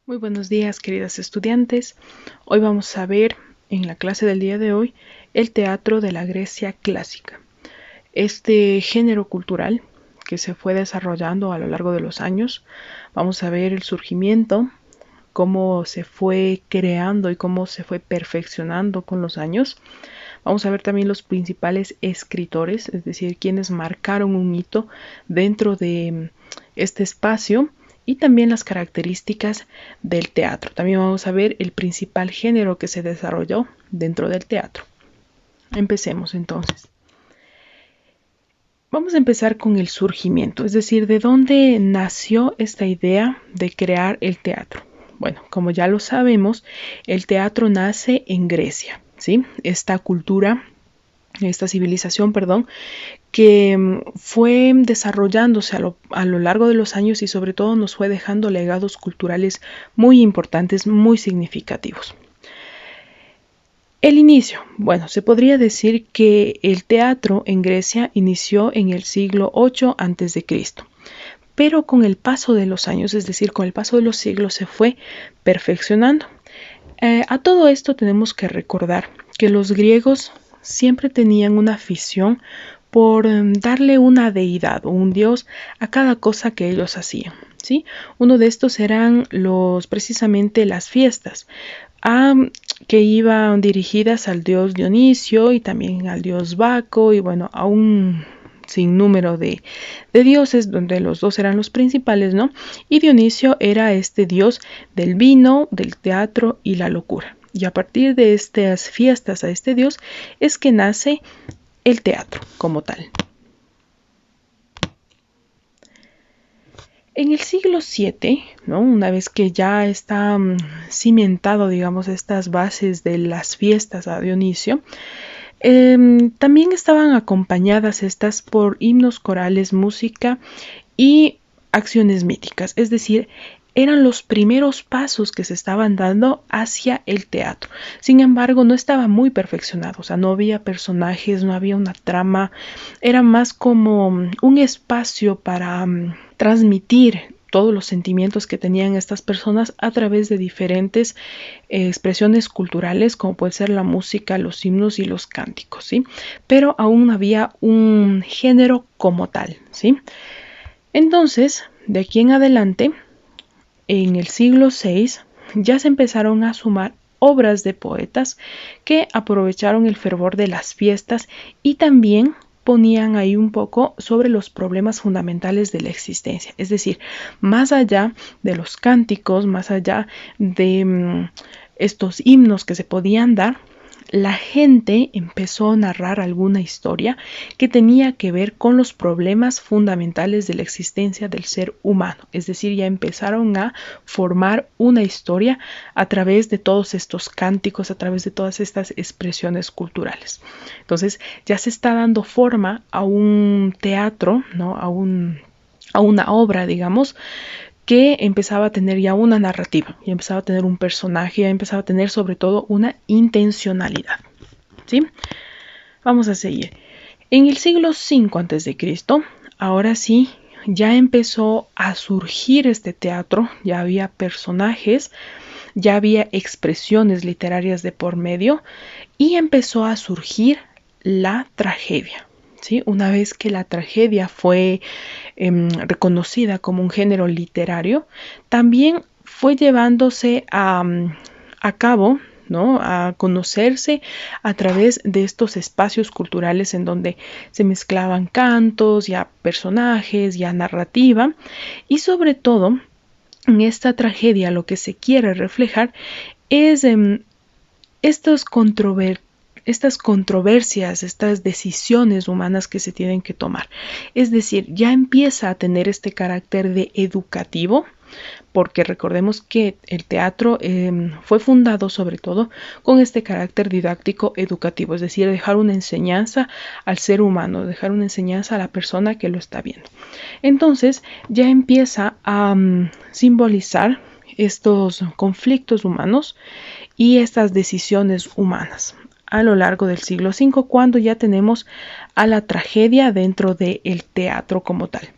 Muy buenos días, queridas estudiantes. Hoy vamos a ver en la clase del día de hoy el teatro de la Grecia clásica. Este género cultural que se fue desarrollando a lo largo de los años, vamos a ver el surgimiento, cómo se fue creando y cómo se fue perfeccionando con los años. Vamos a ver también los principales escritores, es decir, quienes marcaron un hito dentro de este espacio y también las características del teatro. También vamos a ver el principal género que se desarrolló dentro del teatro. Empecemos entonces. Vamos a empezar con el surgimiento, es decir, de dónde nació esta idea de crear el teatro. Bueno, como ya lo sabemos, el teatro nace en Grecia, ¿sí? Esta cultura, esta civilización, que fue desarrollándose a lo largo de los años y sobre todo nos fue dejando legados culturales muy importantes, muy significativos. El inicio. Bueno, se podría decir que el teatro en Grecia inició en el siglo VIII a.C., pero con el paso de los años, es decir, con el paso de los siglos, se fue perfeccionando. A todo esto tenemos que recordar que los griegos siempre tenían una afición por darle una deidad o un dios a cada cosa que ellos hacían, ¿sí? Uno de estos eran precisamente las fiestas, que iban dirigidas al dios Dionisio y también al dios Baco y bueno, a un sinnúmero de dioses, donde los dos eran los principales, ¿no? Y Dionisio era este dios del vino, del teatro y la locura. Y a partir de estas fiestas a este dios es que nace el teatro como tal. En el siglo VII, ¿no? Una vez que ya está cimentado, digamos, estas bases de las fiestas a Dionisio, también estaban acompañadas estas por himnos corales, música y acciones míticas, es decir, eran los primeros pasos que se estaban dando hacia el teatro. Sin embargo, no estaba muy perfeccionado, o sea, no había personajes, no había una trama, era más como un espacio para transmitir todos los sentimientos que tenían estas personas a través de diferentes expresiones culturales, como puede ser la música, los himnos y los cánticos, ¿sí? Pero aún no había un género como tal, ¿sí? Entonces, de aquí en adelante, en el siglo VI, ya se empezaron a sumar obras de poetas que aprovecharon el fervor de las fiestas y también ponían ahí un poco sobre los problemas fundamentales de la existencia. Es decir, más allá de los cánticos, más allá de estos himnos que se podían dar, la gente empezó a narrar alguna historia que tenía que ver con los problemas fundamentales de la existencia del ser humano. Es decir, ya empezaron a formar una historia a través de todos estos cánticos, a través de todas estas expresiones culturales. Entonces, ya se está dando forma a un teatro, ¿no? a una obra, digamos, que empezaba a tener ya una narrativa, ya empezaba a tener un personaje, ya empezaba a tener sobre todo una intencionalidad, ¿sí? Vamos a seguir. En el siglo V a.C., ahora sí, ya empezó a surgir este teatro, ya había personajes, ya había expresiones literarias de por medio y empezó a surgir la tragedia. ¿Sí? Una vez que la tragedia fue reconocida como un género literario, también fue llevándose a cabo, ¿no? A conocerse a través de estos espacios culturales en donde se mezclaban cantos, ya personajes, ya narrativa y sobre todo en esta tragedia lo que se quiere reflejar es estas controversias, estas decisiones humanas que se tienen que tomar. Es decir, ya empieza a tener este carácter de educativo, porque recordemos que el teatro fue fundado sobre todo con este carácter didáctico educativo, es decir, dejar una enseñanza al ser humano, dejar una enseñanza a la persona que lo está viendo. Entonces ya empieza a simbolizar estos conflictos humanos y estas decisiones humanas a lo largo del siglo V, cuando ya tenemos a la tragedia dentro del teatro como tal.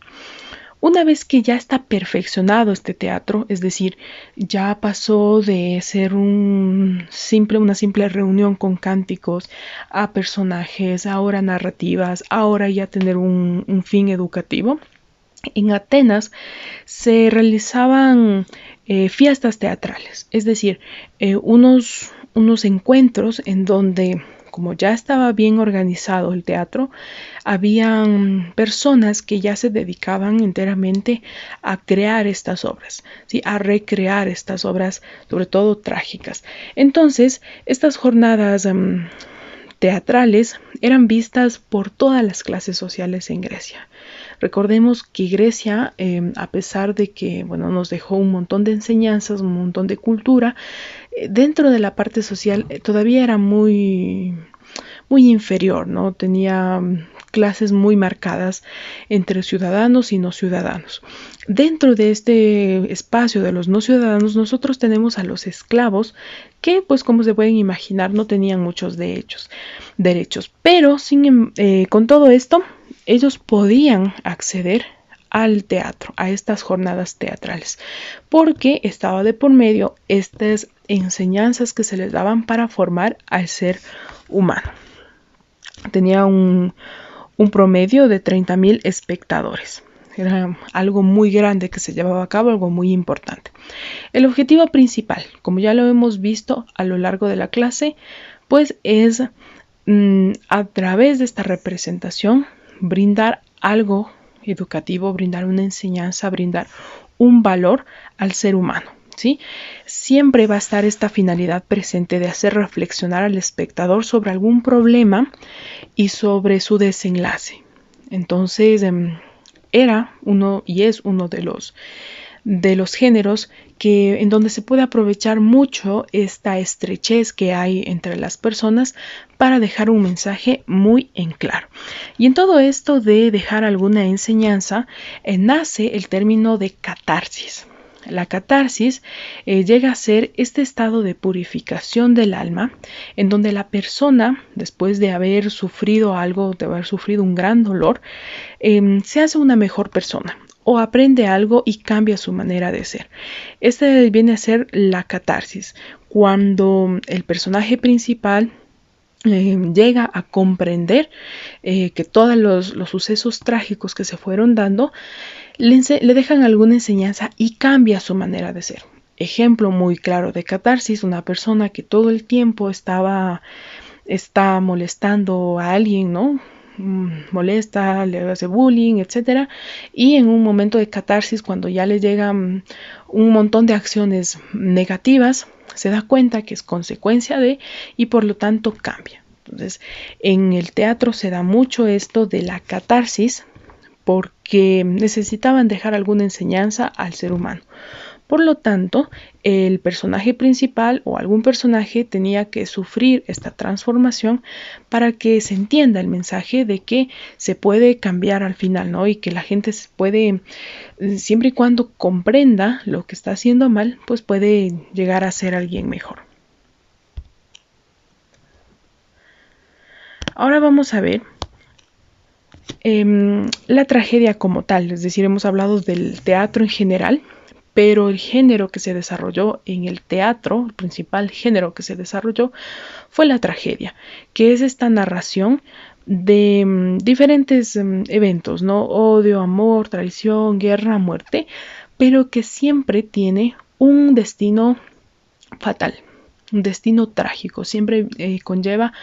Una vez que ya está perfeccionado este teatro, es decir, ya pasó de ser una simple reunión con cánticos a personajes, ahora narrativas, ahora ya tener un fin educativo, en Atenas se realizaban fiestas teatrales, es decir, unos encuentros en donde, como ya estaba bien organizado el teatro, habían personas que ya se dedicaban enteramente a crear estas obras, ¿sí? A recrear estas obras, sobre todo trágicas. Entonces, estas jornadas teatrales eran vistas por todas las clases sociales en Grecia. Recordemos que Grecia, a pesar de que nos dejó un montón de enseñanzas, un montón de cultura, dentro de la parte social todavía era muy inferior, ¿no? Tenía clases muy marcadas entre ciudadanos y no ciudadanos. Dentro de este espacio de los no ciudadanos, nosotros tenemos a los esclavos que, pues como se pueden imaginar, no tenían muchos derechos. Pero con todo esto, ellos podían acceder al teatro, a estas jornadas teatrales, porque estaba de por medio estas enseñanzas que se les daban para formar al ser humano. Tenía un promedio de 30.000 espectadores. Era algo muy grande que se llevaba a cabo, algo muy importante. El objetivo principal, como ya lo hemos visto a lo largo de la clase, pues es a través de esta representación brindar algo educativo, brindar una enseñanza, brindar un valor al ser humano, ¿sí? Siempre va a estar esta finalidad presente de hacer reflexionar al espectador sobre algún problema y sobre su desenlace. Entonces, era uno y es uno de los géneros en donde se puede aprovechar mucho esta estrechez que hay entre las personas para dejar un mensaje muy en claro. Y en todo esto de dejar alguna enseñanza, nace el término de catarsis. La catarsis llega a ser este estado de purificación del alma en donde la persona, después de haber sufrido algo, de haber sufrido un gran dolor, se hace una mejor persona o aprende algo y cambia su manera de ser. Este viene a ser la catarsis, cuando el personaje principal llega a comprender que todos los sucesos trágicos que se fueron dando le dejan alguna enseñanza y cambia su manera de ser. Ejemplo muy claro de catarsis, una persona que todo el tiempo está molestando a alguien, ¿no? Molesta, le hace bullying, etcétera, y en un momento de catarsis, cuando ya le llegan un montón de acciones negativas, se da cuenta que es consecuencia de, y por lo tanto cambia. Entonces, en el teatro se da mucho esto de la catarsis porque necesitaban dejar alguna enseñanza al ser humano. Por lo tanto, el personaje principal o algún personaje tenía que sufrir esta transformación para que se entienda el mensaje de que se puede cambiar al final, ¿no? Y que la gente se puede, siempre y cuando comprenda lo que está haciendo mal, pues puede llegar a ser alguien mejor. Ahora vamos a ver la tragedia como tal, es decir, hemos hablado del teatro en general, pero el género que se desarrolló en el teatro, el principal género que se desarrolló, fue la tragedia, que es esta narración de diferentes eventos, ¿no? Odio, amor, traición, guerra, muerte, pero que siempre tiene un destino fatal, un destino trágico, siempre conlleva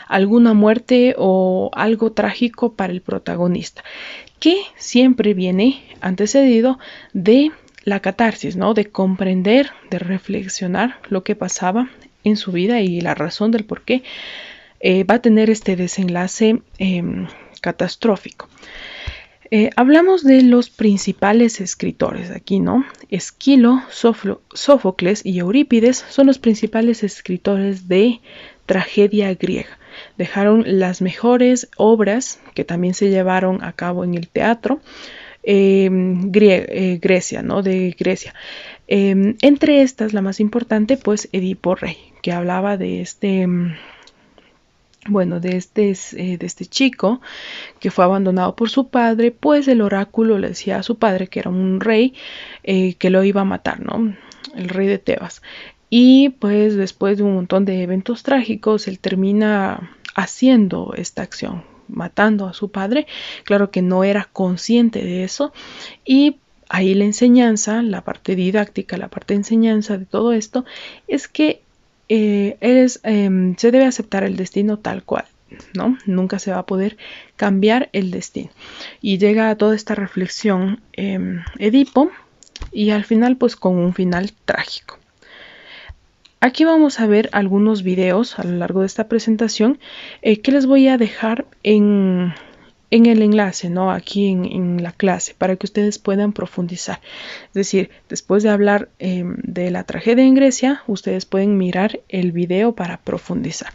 alguna muerte o algo trágico para el protagonista, que siempre viene antecedido de la catarsis, ¿no? De comprender, de reflexionar lo que pasaba en su vida y la razón del por qué va a tener este desenlace catastrófico. Hablamos de los principales escritores aquí, ¿no? Esquilo, Sófocles y Eurípides son los principales escritores de tragedia griega. Dejaron las mejores obras que también se llevaron a cabo en el teatro. Grecia, ¿no? De Grecia. Entre estas, la más importante, pues Edipo Rey, que hablaba de Bueno, de este chico que fue abandonado por su padre, pues el oráculo le decía a su padre, que era un rey, que lo iba a matar, ¿no? El rey de Tebas. Y pues después de un montón de eventos trágicos, él termina haciendo esta acción, matando a su padre. Claro que no era consciente de eso. Y ahí la enseñanza, la parte didáctica, la parte de enseñanza de todo esto, es que se debe aceptar el destino tal cual, ¿no? Nunca se va a poder cambiar el destino. Y llega a toda esta reflexión Edipo, y al final pues con un final trágico. Aquí vamos a ver algunos videos a lo largo de esta presentación que les voy a dejar en el enlace, ¿no? Aquí en la clase, para que ustedes puedan profundizar. Es decir, después de hablar de la tragedia en Grecia, ustedes pueden mirar el video para profundizar.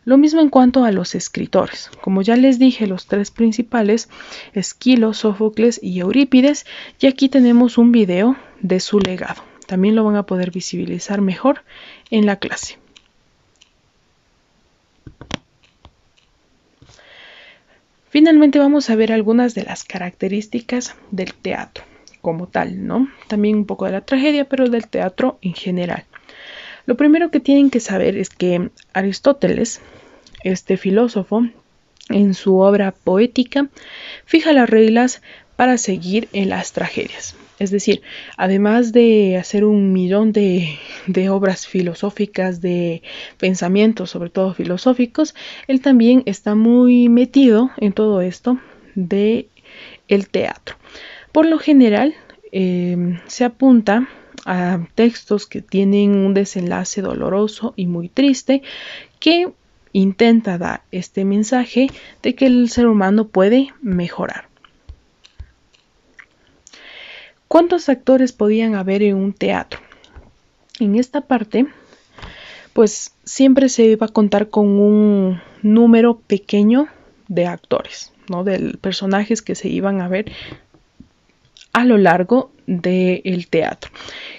Lo mismo en cuanto a los escritores. Como ya les dije, los tres principales, Esquilo, Sófocles y Eurípides, y aquí tenemos un video de su legado. También lo van a poder visibilizar mejor en la clase. Finalmente vamos a ver algunas de las características del teatro como tal, ¿no? También un poco de la tragedia, pero del teatro en general. Lo primero que tienen que saber es que Aristóteles, este filósofo, en su obra poética, fija las reglas para seguir en las tragedias. Es decir, además de hacer un millón de obras filosóficas, de pensamientos, sobre todo filosóficos, él también está muy metido en todo esto de el teatro. Por lo general, se apunta a textos que tienen un desenlace doloroso y muy triste, que intenta dar este mensaje de que el ser humano puede mejorar. ¿Cuántos actores podían haber en un teatro? En esta parte, pues siempre se iba a contar con un número pequeño de actores, ¿no? De personajes que se iban a ver a lo largo del teatro.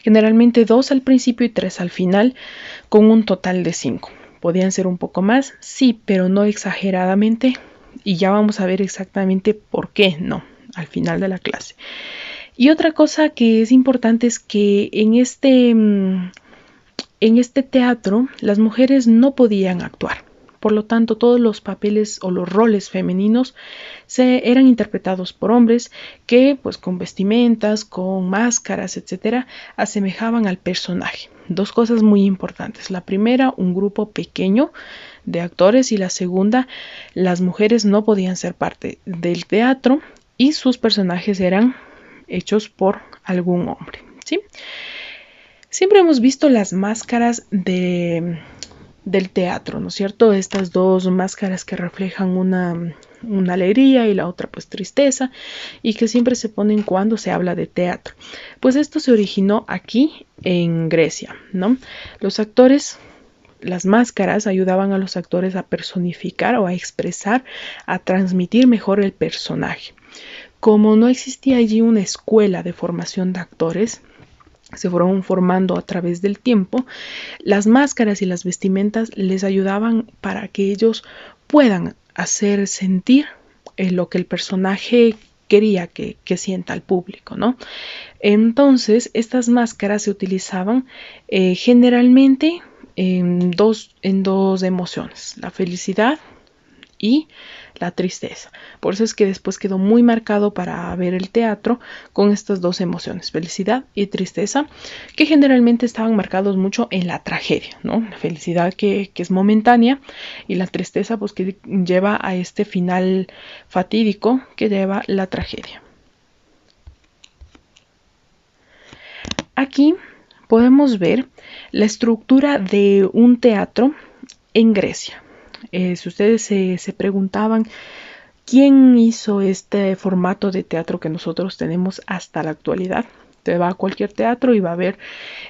Generalmente 2 al principio y 3 al final, con un total de 5. ¿Podían ser un poco más? Sí, pero no exageradamente. Y ya vamos a ver exactamente por qué no, al final de la clase. Y otra cosa que es importante es que en este teatro las mujeres no podían actuar. Por lo tanto, todos los papeles o los roles femeninos eran interpretados por hombres que, pues con vestimentas, con máscaras, etcétera, asemejaban al personaje. 2 cosas muy importantes. La primera, un grupo pequeño de actores, y la segunda, las mujeres no podían ser parte del teatro y sus personajes eran hechos por algún hombre, ¿sí? Siempre hemos visto las máscaras del teatro, ¿no es cierto? Estas 2 máscaras que reflejan una alegría y la otra pues tristeza, y que siempre se ponen cuando se habla de teatro. Pues esto se originó aquí en Grecia, ¿no? Los actores, las máscaras ayudaban a los actores a personificar o a expresar, a transmitir mejor el personaje. Como no existía allí una escuela de formación de actores, se fueron formando a través del tiempo, las máscaras y las vestimentas les ayudaban para que ellos puedan hacer sentir lo que el personaje quería que sienta el público, ¿no? Entonces, estas máscaras se utilizaban generalmente en dos emociones, la felicidad y la tristeza. Por eso es que después quedó muy marcado para ver el teatro con estas 2 emociones, felicidad y tristeza, que generalmente estaban marcados mucho en la tragedia, ¿no? La felicidad que es momentánea, y la tristeza pues que lleva a este final fatídico que lleva la tragedia. Aquí podemos ver la estructura de un teatro en Grecia. Si ustedes se preguntaban quién hizo este formato de teatro que nosotros tenemos hasta la actualidad, te va a cualquier teatro y va a ver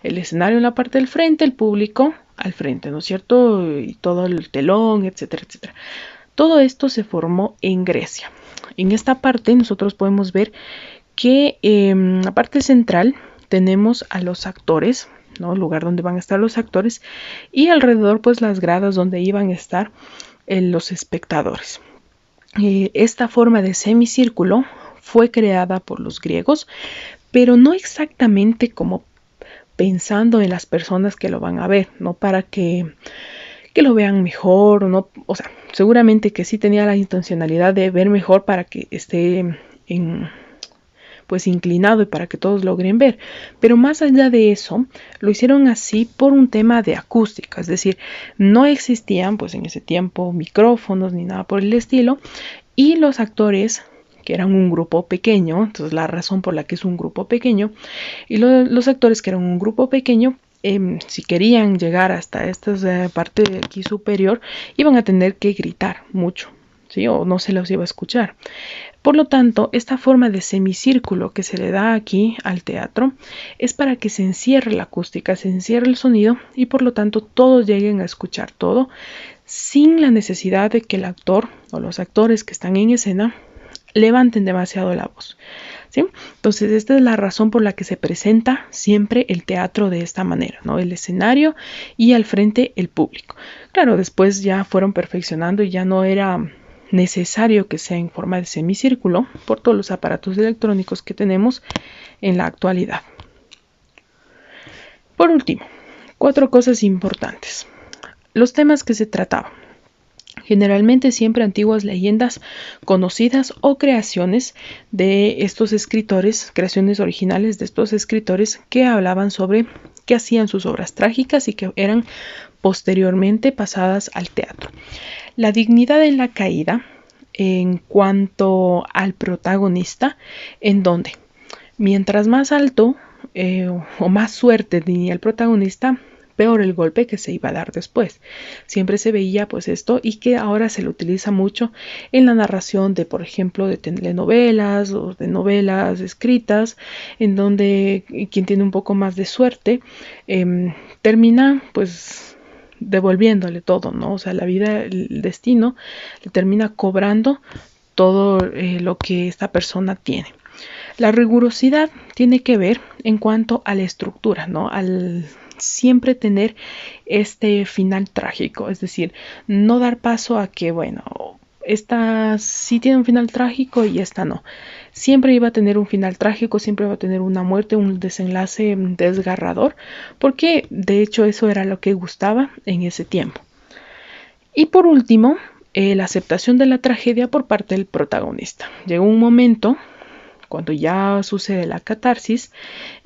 el escenario en la parte del frente, el público al frente, ¿no es cierto? Y todo el telón, etcétera, etcétera. Todo esto se formó en Grecia. En esta parte nosotros podemos ver que en la parte central tenemos a los actores, ¿no? El lugar donde van a estar los actores, y alrededor pues las gradas donde iban a estar los espectadores. Esta forma de semicírculo fue creada por los griegos, pero no exactamente como pensando en las personas que lo van a ver, no para que lo vean mejor, no, o sea, seguramente que sí tenía la intencionalidad de ver mejor para que esté pues inclinado y para que todos logren ver, pero más allá de eso lo hicieron así por un tema de acústica, es decir, no existían pues en ese tiempo micrófonos ni nada por el estilo, y los actores, que eran un grupo pequeño, entonces la razón por la que es un grupo pequeño, y los actores que eran un grupo pequeño, si querían llegar hasta esta parte de aquí superior, iban a tener que gritar mucho, ¿sí? O no se los iba a escuchar. Por lo tanto, esta forma de semicírculo que se le da aquí al teatro es para que se encierre la acústica, se encierre el sonido y por lo tanto todos lleguen a escuchar todo sin la necesidad de que el actor o los actores que están en escena levanten demasiado la voz, ¿sí? Entonces esta es la razón por la que se presenta siempre el teatro de esta manera, ¿no? El escenario y al frente el público. Claro, después ya fueron perfeccionando y ya no era necesario que sea en forma de semicírculo por todos los aparatos electrónicos que tenemos en la actualidad. Por último, 4 cosas importantes. Los temas que se trataban. Generalmente siempre antiguas leyendas conocidas o creaciones de estos escritores, creaciones originales de estos escritores que hablaban sobre que hacían sus obras trágicas y que eran posteriormente pasadas al teatro. La dignidad en la caída en cuanto al protagonista, en donde mientras más alto o más suerte tenía el protagonista, peor el golpe que se iba a dar después. Siempre se veía pues esto y que ahora se lo utiliza mucho en la narración de, por ejemplo, de telenovelas o de novelas escritas, en donde quien tiene un poco más de suerte termina pues devolviéndole todo, ¿no? O sea, la vida, el destino le termina cobrando todo lo que esta persona tiene. La rigurosidad tiene que ver en cuanto a la estructura, ¿no? Al siempre tener este final trágico, es decir, no dar paso a que, bueno, esta sí tiene un final trágico y esta no. Siempre iba a tener un final trágico, siempre iba a tener una muerte, un desenlace desgarrador, porque de hecho eso era lo que gustaba en ese tiempo. Y por último, la aceptación de la tragedia por parte del protagonista. Llegó un momento, cuando ya sucede la catarsis,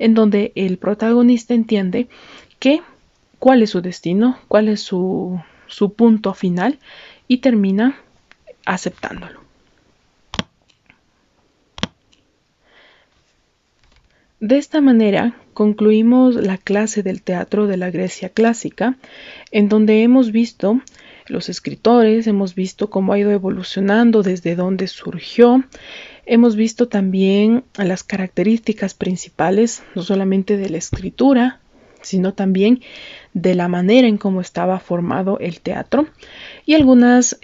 en donde el protagonista entiende que cuál es su destino, cuál es su punto final y termina aceptándolo. De esta manera concluimos la clase del teatro de la Grecia clásica, en donde hemos visto los escritores, hemos visto cómo ha ido evolucionando, desde dónde surgió, hemos visto también las características principales, no solamente de la escritura, sino también de la manera en cómo estaba formado el teatro y algunas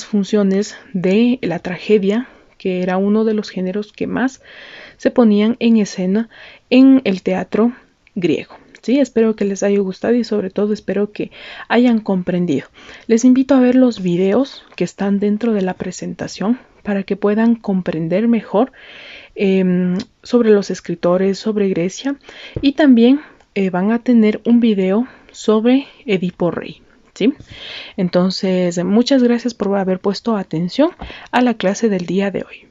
funciones de la tragedia, que era uno de los géneros que más se ponían en escena en el teatro griego. Sí, espero que les haya gustado y sobre todo espero que hayan comprendido. Les invito a ver los videos que están dentro de la presentación para que puedan comprender mejor sobre los escritores, sobre Grecia, y también van a tener un video sobre Edipo Rey. ¿Sí? Entonces, muchas gracias por haber puesto atención a la clase del día de hoy.